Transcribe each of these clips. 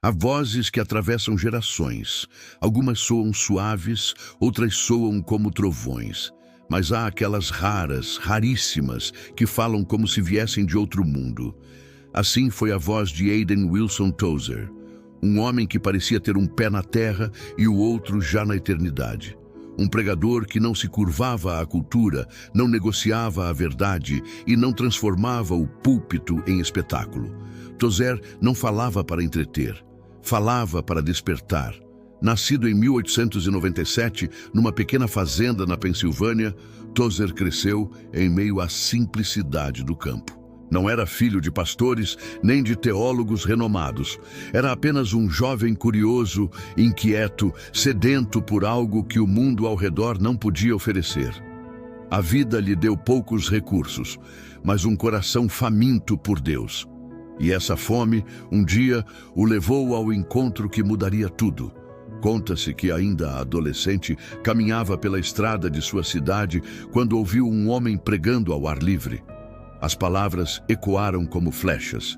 Há vozes que atravessam gerações. Algumas soam suaves, outras soam como trovões. Mas há aquelas raras, raríssimas, que falam como se viessem de outro mundo. Assim foi a voz de Aidan Wilson Tozer, um homem que parecia ter um pé na terra e o outro já na eternidade. Um pregador que não se curvava à cultura, não negociava a verdade e não transformava o púlpito em espetáculo. Tozer não falava para entreter, falava para despertar. Nascido em 1897, numa pequena fazenda na Pensilvânia, Tozer cresceu em meio à simplicidade do campo. Não era filho de pastores nem de teólogos renomados. Era apenas um jovem curioso, inquieto, sedento por algo que o mundo ao redor não podia oferecer. A vida lhe deu poucos recursos, mas um coração faminto por Deus. E essa fome, um dia, o levou ao encontro que mudaria tudo. Conta-se que, ainda adolescente, caminhava pela estrada de sua cidade quando ouviu um homem pregando ao ar livre. As palavras ecoaram como flechas.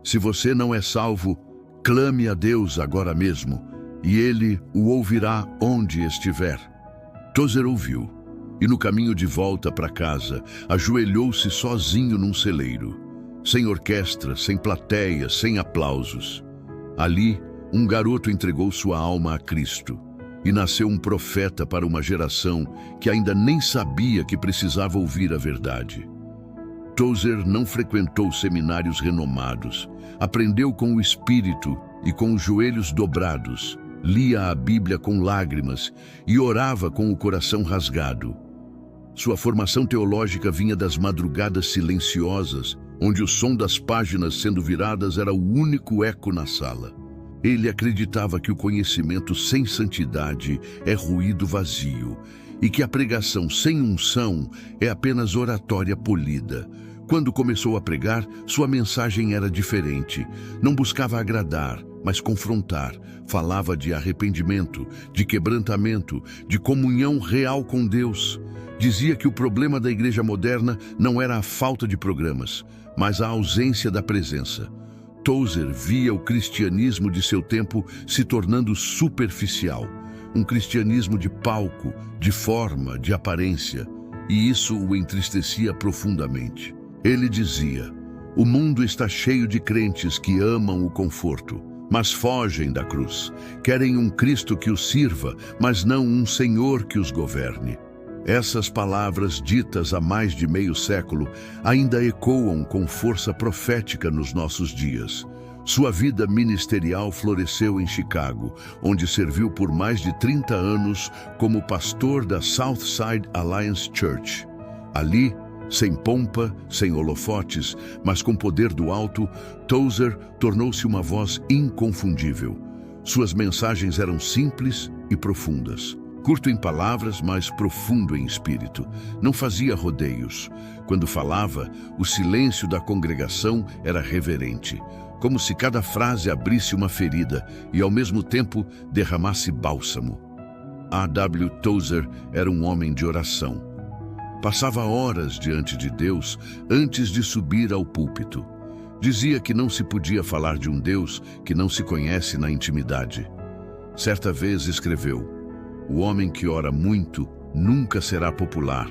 Se você não é salvo, clame a Deus agora mesmo, e Ele o ouvirá onde estiver. Tozer ouviu, e no caminho de volta para casa, ajoelhou-se sozinho num celeiro, sem orquestra, sem plateia, sem aplausos. Ali, um garoto entregou sua alma a Cristo, e nasceu um profeta para uma geração que ainda nem sabia que precisava ouvir a verdade. Tozer não frequentou seminários renomados. Aprendeu com o Espírito e com os joelhos dobrados. Lia a Bíblia com lágrimas e orava com o coração rasgado. Sua formação teológica vinha das madrugadas silenciosas, onde o som das páginas sendo viradas era o único eco na sala. Ele acreditava que o conhecimento sem santidade é ruído vazio e que a pregação sem unção é apenas oratória polida. Quando começou a pregar, sua mensagem era diferente. Não buscava agradar, mas confrontar. Falava de arrependimento, de quebrantamento, de comunhão real com Deus. Dizia que o problema da igreja moderna não era a falta de programas, mas a ausência da presença. Tozer via o cristianismo de seu tempo se tornando superficial. Um cristianismo de palco, de forma, de aparência, e isso o entristecia profundamente. Ele dizia: o mundo está cheio de crentes que amam o conforto, mas fogem da cruz. Querem um Cristo que os sirva, mas não um Senhor que os governe. Essas palavras, ditas há mais de meio século, ainda ecoam com força profética nos nossos dias. Sua vida ministerial floresceu em Chicago, onde serviu por mais de 30 anos como pastor da Southside Alliance Church. Ali, sem pompa, sem holofotes, mas com poder do alto, Tozer tornou-se uma voz inconfundível. Suas mensagens eram simples e profundas. Curto em palavras, mas profundo em espírito. Não fazia rodeios. Quando falava, o silêncio da congregação era reverente, como se cada frase abrisse uma ferida e, ao mesmo tempo, derramasse bálsamo. A.W. Tozer era um homem de oração. Passava horas diante de Deus antes de subir ao púlpito. Dizia que não se podia falar de um Deus que não se conhece na intimidade. Certa vez escreveu: o homem que ora muito nunca será popular,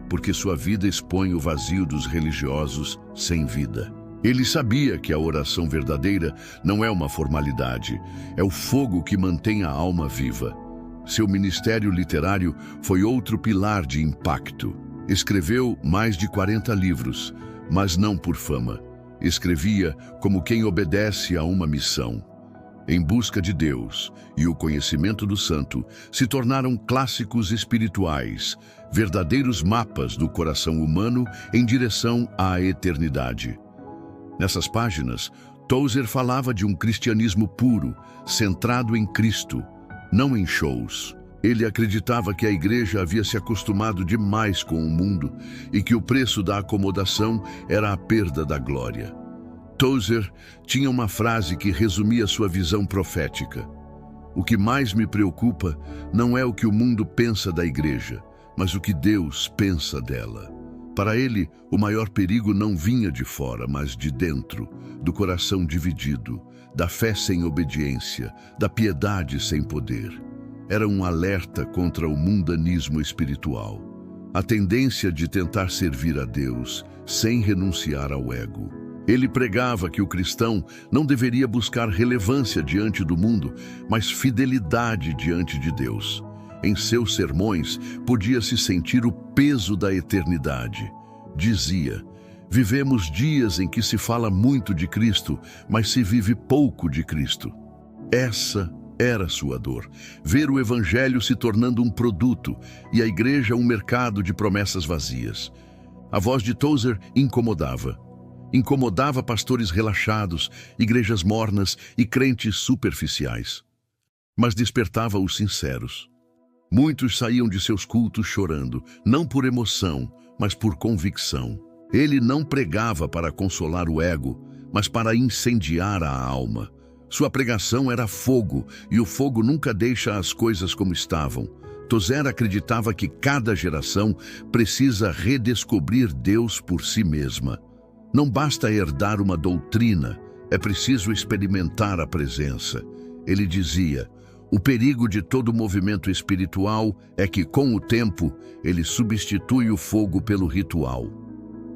porque sua vida expõe o vazio dos religiosos sem vida. Ele sabia que a oração verdadeira não é uma formalidade, é o fogo que mantém a alma viva. Seu ministério literário foi outro pilar de impacto. Escreveu mais de 40 livros, mas não por fama. Escrevia como quem obedece a uma missão. Em Busca de Deus e O Conhecimento do Santo se tornaram clássicos espirituais, verdadeiros mapas do coração humano em direção à eternidade. Nessas páginas, Tozer falava de um cristianismo puro, centrado em Cristo, não em shows. Ele acreditava que a igreja havia se acostumado demais com o mundo e que o preço da acomodação era a perda da glória. Tozer tinha uma frase que resumia sua visão profética: o que mais me preocupa não é o que o mundo pensa da igreja, mas o que Deus pensa dela. Para ele, o maior perigo não vinha de fora, mas de dentro, do coração dividido, da fé sem obediência, da piedade sem poder. Era um alerta contra o mundanismo espiritual, a tendência de tentar servir a Deus sem renunciar ao ego. Ele pregava que o cristão não deveria buscar relevância diante do mundo, mas fidelidade diante de Deus. Em seus sermões, podia-se sentir o peso da eternidade. Dizia: vivemos dias em que se fala muito de Cristo, mas se vive pouco de Cristo. Essa era sua dor, ver o Evangelho se tornando um produto e a igreja um mercado de promessas vazias. A voz de Tozer incomodava. Incomodava pastores relaxados, igrejas mornas e crentes superficiais. Mas despertava os sinceros. Muitos saíam de seus cultos chorando, não por emoção, mas por convicção. Ele não pregava para consolar o ego, mas para incendiar a alma. Sua pregação era fogo, e o fogo nunca deixa as coisas como estavam. Tozer acreditava que cada geração precisa redescobrir Deus por si mesma. Não basta herdar uma doutrina, é preciso experimentar a presença. Ele dizia: o perigo de todo movimento espiritual é que, com o tempo, ele substitui o fogo pelo ritual.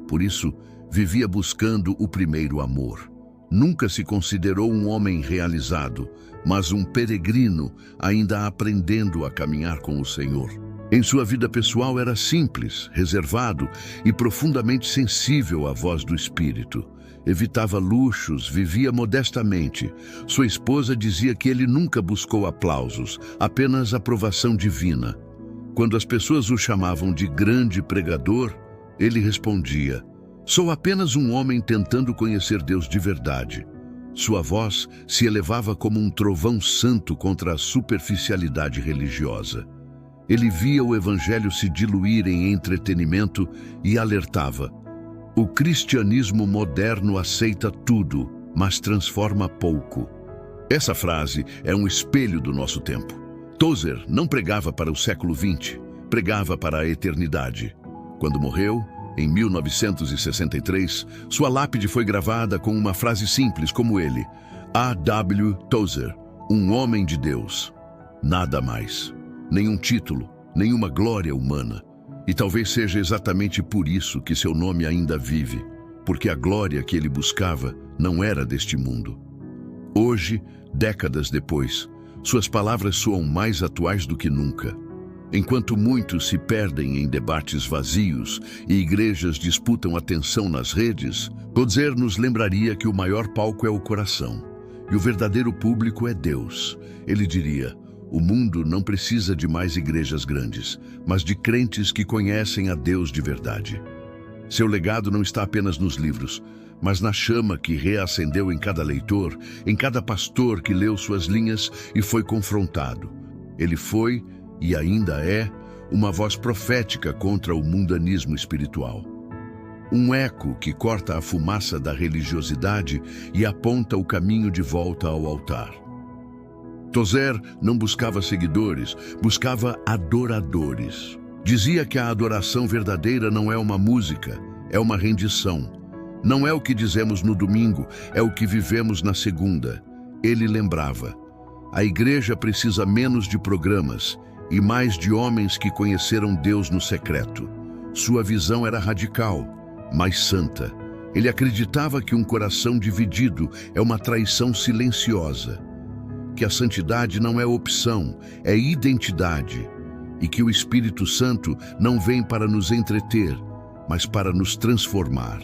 Por isso, vivia buscando o primeiro amor. Nunca se considerou um homem realizado, mas um peregrino ainda aprendendo a caminhar com o Senhor. Em sua vida pessoal era simples, reservado e profundamente sensível à voz do Espírito. Evitava luxos, vivia modestamente. Sua esposa dizia que ele nunca buscou aplausos, apenas aprovação divina. Quando as pessoas o chamavam de grande pregador, ele respondia: sou apenas um homem tentando conhecer Deus de verdade. Sua voz se elevava como um trovão santo contra a superficialidade religiosa. Ele via o Evangelho se diluir em entretenimento e alertava: o cristianismo moderno aceita tudo, mas transforma pouco. Essa frase é um espelho do nosso tempo. Tozer não pregava para o século XX, pregava para a eternidade. Quando morreu, em 1963, sua lápide foi gravada com uma frase simples como ele: A.W. Tozer, um homem de Deus. Nada mais. Nenhum título, nenhuma glória humana. E talvez seja exatamente por isso que seu nome ainda vive, porque a glória que ele buscava não era deste mundo. Hoje, décadas depois, suas palavras soam mais atuais do que nunca. Enquanto muitos se perdem em debates vazios e igrejas disputam atenção nas redes, Tozer nos lembraria que o maior palco é o coração, e o verdadeiro público é Deus. Ele diria: o mundo não precisa de mais igrejas grandes, mas de crentes que conhecem a Deus de verdade. Seu legado não está apenas nos livros, mas na chama que reacendeu em cada leitor, em cada pastor que leu suas linhas e foi confrontado. Ele foi, e ainda é, uma voz profética contra o mundanismo espiritual. Um eco que corta a fumaça da religiosidade e aponta o caminho de volta ao altar. Tozer não buscava seguidores, buscava adoradores. Dizia que a adoração verdadeira não é uma música, é uma rendição. Não é o que dizemos no domingo, é o que vivemos na segunda. Ele lembrava: a igreja precisa menos de programas e mais de homens que conheceram Deus no secreto. Sua visão era radical, mas santa. Ele acreditava que um coração dividido é uma traição silenciosa, que a santidade não é opção, é identidade, e que o Espírito Santo não vem para nos entreter, mas para nos transformar.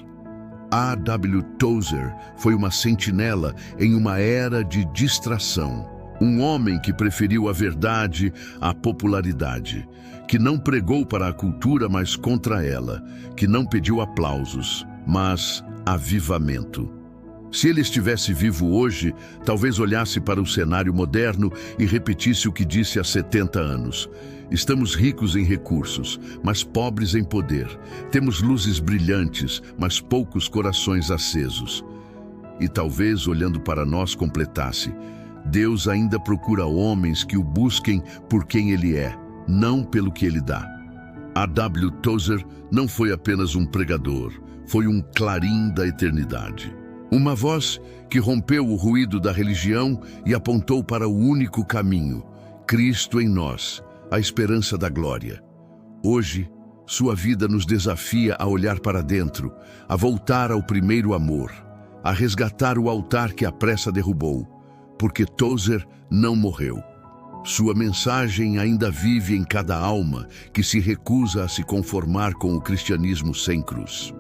A.W. Tozer foi uma sentinela em uma era de distração. Um homem que preferiu a verdade à popularidade, que não pregou para a cultura, mas contra ela, que não pediu aplausos, mas avivamento. Se ele estivesse vivo hoje, talvez olhasse para o cenário moderno e repetisse o que disse há 70 anos. Estamos ricos em recursos, mas pobres em poder. Temos luzes brilhantes, mas poucos corações acesos. E talvez, olhando para nós, completasse: Deus ainda procura homens que o busquem por quem Ele é, não pelo que Ele dá. A.W. Tozer não foi apenas um pregador, foi um clarim da eternidade. Uma voz que rompeu o ruído da religião e apontou para o único caminho, Cristo em nós, a esperança da glória. Hoje, sua vida nos desafia a olhar para dentro, a voltar ao primeiro amor, a resgatar o altar que a pressa derrubou, porque Tozer não morreu. Sua mensagem ainda vive em cada alma que se recusa a se conformar com o cristianismo sem cruz.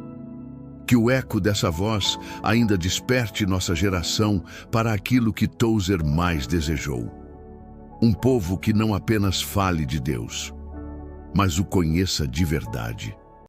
Que o eco dessa voz ainda desperte nossa geração para aquilo que Tozer mais desejou. Um povo que não apenas fale de Deus, mas o conheça de verdade.